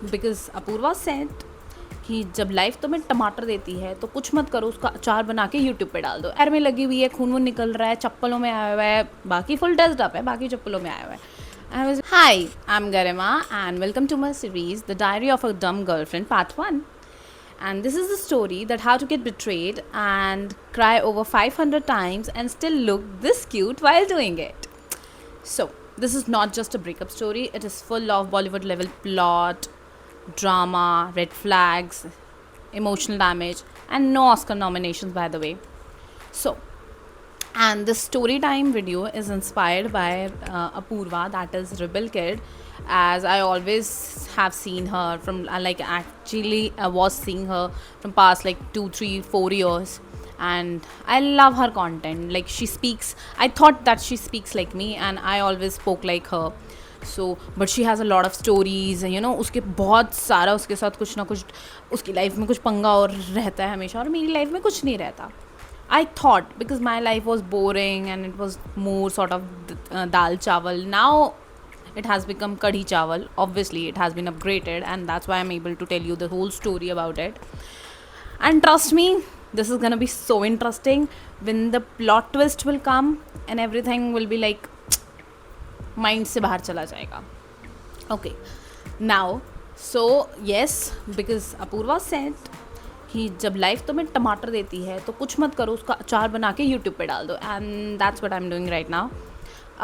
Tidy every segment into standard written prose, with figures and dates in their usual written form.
Because Apoorva said कि जब life तुम्हें टमाटर देती है तो कुछ मत करो, उसका अचार बना के यूट्यूब पे डाल दो। पैर में लगी हुई है, खून वून निकल रहा है, चप्पलों में आया हुआ है, बाकी फुल ड्रेस्ड अप है, बाकी चप्पलों में आया हुआ है। Hi, I'm Garima and welcome to my series The Diary of a Dumb Girlfriend Part 1. And this is the story that how to get betrayed and cry over 500 times and still look this cute while doing it. So, this is not just a breakup story, it is full of Bollywood level plot, drama, red flags, emotional damage, and no Oscar nominations, by the way. So, and this story time video is inspired by Apurva, that is Rebel Kid, as I always have seen her from actually I was seeing her from past like 2 3 4 years, and I love her content. Like, she speaks, I thought that she speaks like me and I always spoke like her. So but she has a lot of stories, you know, उसके बहुत सारा उसके साथ कुछ ना कुछ उसकी life में कुछ पंगा और रहता है हमेशा, और मेरी लाइफ में कुछ नहीं रहता. I thought, because my life was boring and it was more sort of dal chawal. Now it has become kadhi chawal. Obviously it has been upgraded, and that's why I'm able to tell you the whole story about it. And trust me, this is gonna be so interesting when the plot twist will come and everything will be like mind se bahar chala jayega. Okay, now so yes, because Apurva said कि जब life तुम्हें टमाटर देती है तो कुछ मत करो, उसका अचार बना के यूट्यूब पे डाल दो. And that's what I am doing right now.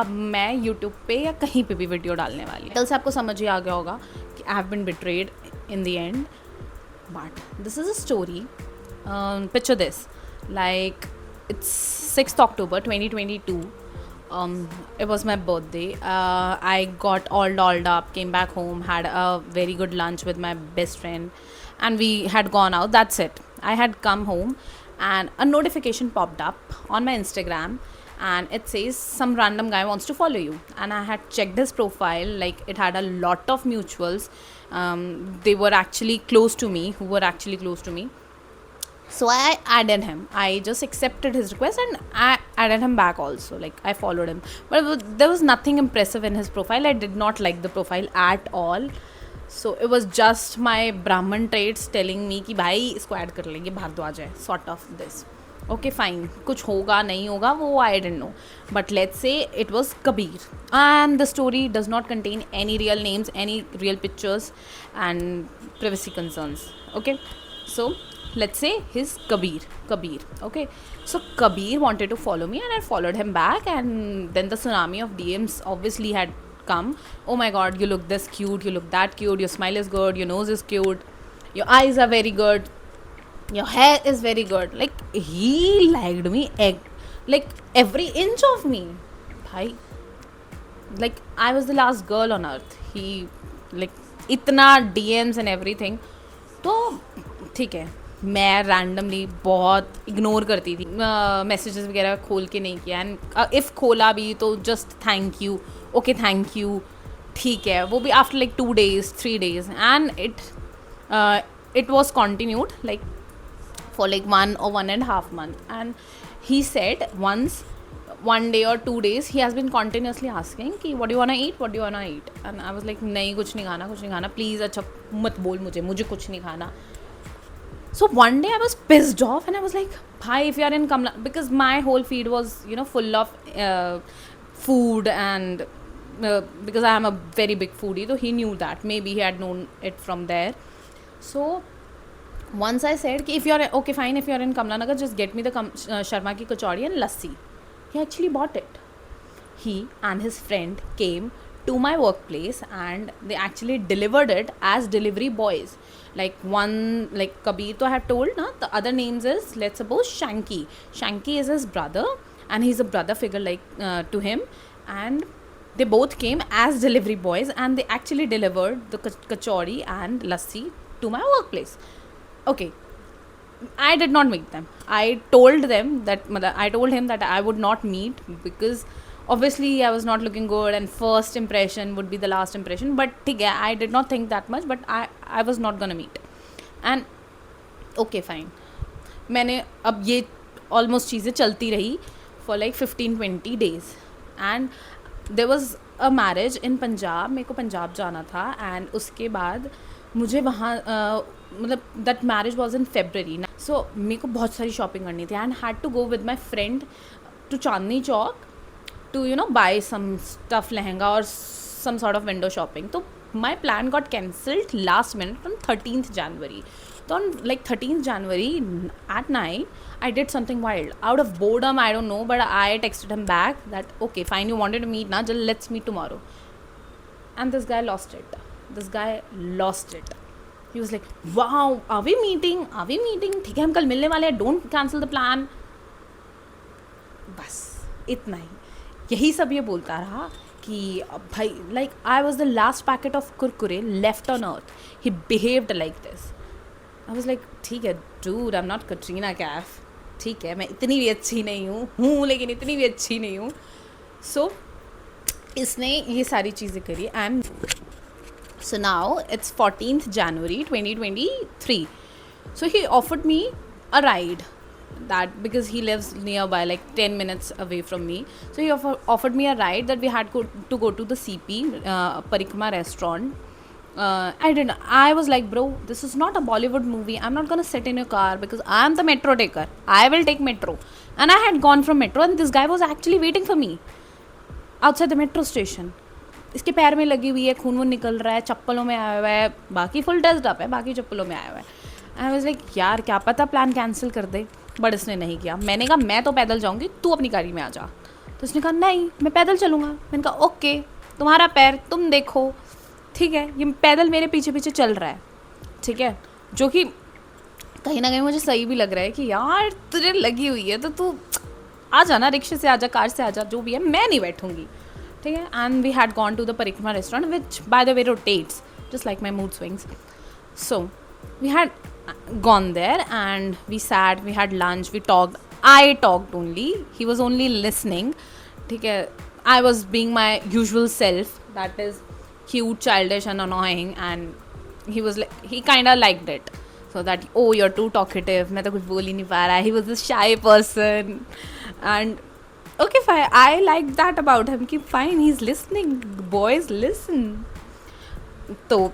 अब मैं यूट्यूब पे या कहीं पे भी वीडियो डालने वाली हूँ. कल से आपको समझ ही आ गया होगा कि I have been betrayed in the end, but this is a story. Picture this, like it's 6th October 2022. It was my birthday. I got all dolled up, came back home, had a very good lunch with my best friend, and we had gone out. That's it. I had come home and a notification popped up on my Instagram, and it says some random guy wants to follow you. And I had checked his profile, like it had a lot of mutuals. They were actually close to me, who were actually close to me. So I added him. I just accepted his request and I added him back also. Like, I followed him. But there was nothing impressive in his profile. I did not like the profile at all. So it was just my Brahman traits telling me कि भाई इसको add कर लेंगे, भारद्वाज है, sort of this. Okay, fine. कुछ होगा नहीं होगा वो I didn't know. But let's say it was Kabir. And the story does not contain any real names, any real pictures, and privacy concerns. Okay. So let's say he's Kabir. Okay, so Kabir wanted to follow me and I followed him back, and then the tsunami of DMs obviously had come. Oh my god, you look this cute, you look that cute, your smile is good, your nose is cute, your eyes are very good, your hair is very good. Like, he liked me like every inch of me. Bhai, like I was the last girl on earth. He like itna DMs and everything. तो ठीक है, मैं randomly बहुत ignore करती थी, messages वगैरह खोल के नहीं किया. एंड इफ़ खोला भी तो just thank you, okay thank you, ठीक है. वो भी after like 2 days 3 days, and it was continued like for like 1 or 1.5 months. And he said once 1 day or 2 days he has been continuously asking कि what do you wanna eat, what do you wanna eat. and I was like नहीं, कुछ नहीं खाना please. अच्छा मत बोल मुझे कुछ नहीं खाना. So one day I was pissed off and I was like, bhai, if you are in Kamla, because my whole feed was, you know, full of food, and because I am a very big foodie, so he knew that. Maybe he had known it from there. So once I said कि if you are okay fine, if you are in Kamla Nagar, just get me the Sharma ki kachori and lassi. He actually bought it. He and his friend came to my workplace and they actually delivered it as delivery boys. Like one, like Kabir to I had told na, the other names is, let's suppose Shanky is his brother and he's a brother figure like to him, and they both came as delivery boys and they actually delivered the kachori and lassi to my workplace. Okay, I did not meet them. I told him that I would not meet because obviously I was not looking good and first impression would be the last impression. But I did not think that much, but I was not gonna meet. And okay fine, मैंने अब ये almost चीज़ें चलती रही for like 15-20 days. And there was a marriage in Punjab. मेरे को पंजाब जाना था, एंड उसके बाद मुझे वहाँ मतलब that marriage was in February ना, सो मेरे को बहुत सारी शॉपिंग करनी थी and had to go with my friend to Chandni Chowk to buy some stuff lehenga or some sort of window shopping. So my plan got cancelled last minute on 13th January. So on like 13th January at night I did something wild out of boredom, I don't know, but I texted him back that okay fine, you wanted to meet now, let's meet tomorrow. And this guy lost it. He was like, wow, are we meeting, ठीक है हम कल मिलने वाले हैं, don't cancel the plan. बस इतना ही, यही सब ये बोलता रहा कि भाई like I was the last packet of Kurkure left on earth, he behaved like this. I was like ठीक है dude, I am not Katrina Kaif, ठीक है मैं इतनी भी अच्छी नहीं हूँ लेकिन इतनी भी अच्छी नहीं हूँ. सो इसने ये सारी चीज़ें करी and so now it's 14th January 2023. So he offered me a ride, that because he lives nearby like 10 minutes away from me. So he offered me a ride that we had to go to the CP Parikrama restaurant. I was like, bro, this is not a Bollywood movie, I'm not gonna sit in your car because I am the metro taker, I will take metro. And I had gone from metro and this guy was actually waiting for me outside the metro station. इसके पैर में लगी हुई है, खून वून निकल रहा है, चप्पलों में आया हुआ है, बाकी फुल ड्रेस्ड अप है, बाकी चप्पलों में आया हुआ है. आई वाज लाइक यार क्या पता प्लान कैंसिल कर दे, बट इसने नहीं किया. मैंने कहा मैं तो पैदल जाऊँगी, तू अपनी गाड़ी में आ जा. तो उसने कहा नहीं मैं पैदल चलूँगा. मैंने कहा ओके तुम्हारा पैर तुम देखो, ठीक है ये पैदल मेरे पीछे पीछे चल रहा है, ठीक है, जो कि कहीं ना कहीं मुझे सही भी लग रहा है कि यार तुझे लगी हुई है तो तू आ जाना, रिक्शे से आ जा, कार से आ जा, जो भी है, मैं नहीं बैठूँगी, ठीक है. And we had gone to the Parikrama restaurant which by the way rotates just like my mood swings. So we had gone there and we sat, we had lunch, we talked. I talked only, he was only listening, ठीक है. I was being my usual self, that is cute, childish and annoying, and he was like, he kind of liked it, so that oh you're too talkative, मैं तो कुछ बोल ही नहीं पा रहा. He was a shy person and okay fine, I liked that about him कि fine he's listening, boys listen. So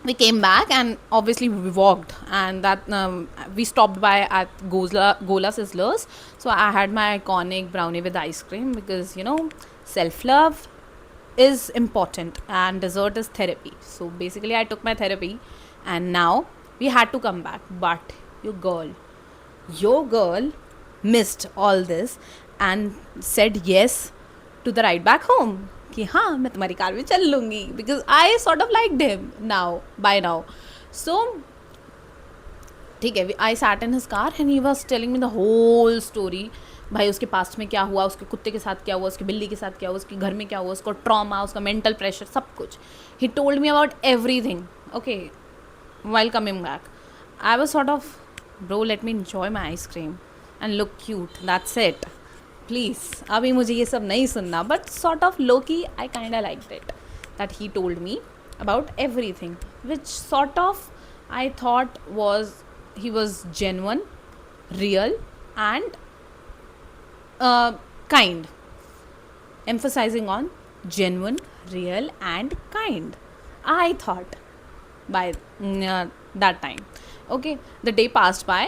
we came back and obviously we walked and that we stopped by at Gola Sizzlers. So I had my iconic brownie with ice cream because self-love is important and dessert is therapy. So basically I took my therapy and now we had to come back, but your girl missed all this and said yes to the ride back home कि हाँ मैं तुम्हारी car में चल लूँगी because I sort of liked him by now. So ठीक है, I sat in his car and he was telling me the whole story. भाई उसके पास्ट में क्या हुआ, उसके कुत्ते के साथ क्या हुआ, उसकी बिल्ली के साथ क्या हुआ, उसके घर में क्या हुआ, उसको ट्रॉमा, उसका मेंटल प्रेशर, सब कुछ. He told me about everything. Okay, while coming back I was sort of, bro let me enjoy my ice cream and look cute, that's it. Please अभी मुझे ये सब नहीं सुनना. But sort of Loki I kind of liked it that he told me about everything which sort of I thought was he was genuine, real and kind, emphasizing on genuine, real and kind, I thought by that time. Okay, the day passed by.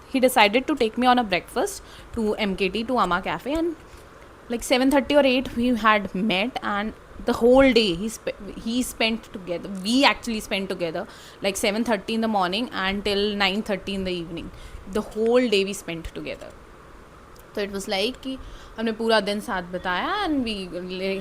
He decided to take me on a breakfast to MKT, to Ama Cafe, and like 7:30 or 8 we had met, and the whole day he spent together. We actually spent together like 7:30 in the morning until 9:30 in the evening. The whole day we spent together. So it was like कि हमने पूरा दिन साथ बताया and we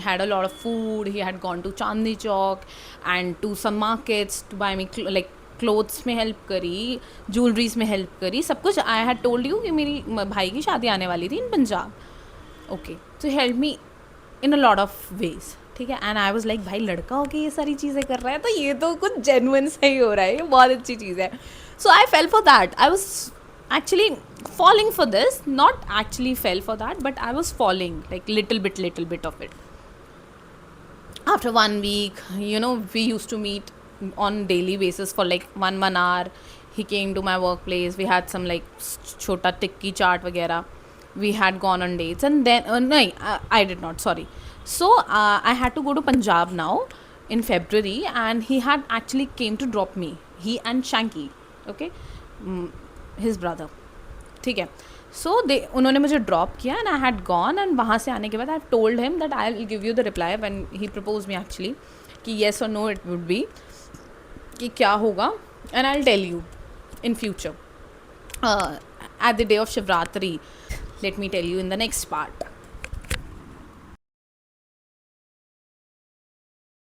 had a lot of food. He had gone to Chandni Chowk and to some markets to buy me like clothes में help करी, jewelleries में help करी, सब कुछ. आई हैड टोल्ड यू कि मेरी भाई की शादी आने वाली थी in Punjab. Okay, so help me in a lot of ways, ठीक है. एंड आई वाज लाइक भाई लड़का होके ये सारी चीज़ें कर रहा है तो ये तो कुछ जेन्युइन से ही हो रहा है, ये बहुत अच्छी चीज़ है. So I fell for that. I was actually falling for this, not actually fell for that, but I was falling like little bit of it. After 1 week, we used to meet on daily basis for like one hour. He came to my workplace, we had some like chota tikki chaat वगैरह. We had gone on dates and then I did not, sorry. So I had to go to Punjab now in February, and he had actually came to drop me, he and Shanky, okay, his brother, ठीक है. सो दे उन्होंने मुझे drop किया and I had gone, and वहाँ से आने के बाद I told him that I will give you the reply when he propose me actually, कि येस और नो इट वुड बी, कि क्या होगा, and I will tell you in future at the day of Shivratri. Let me tell you in the next part.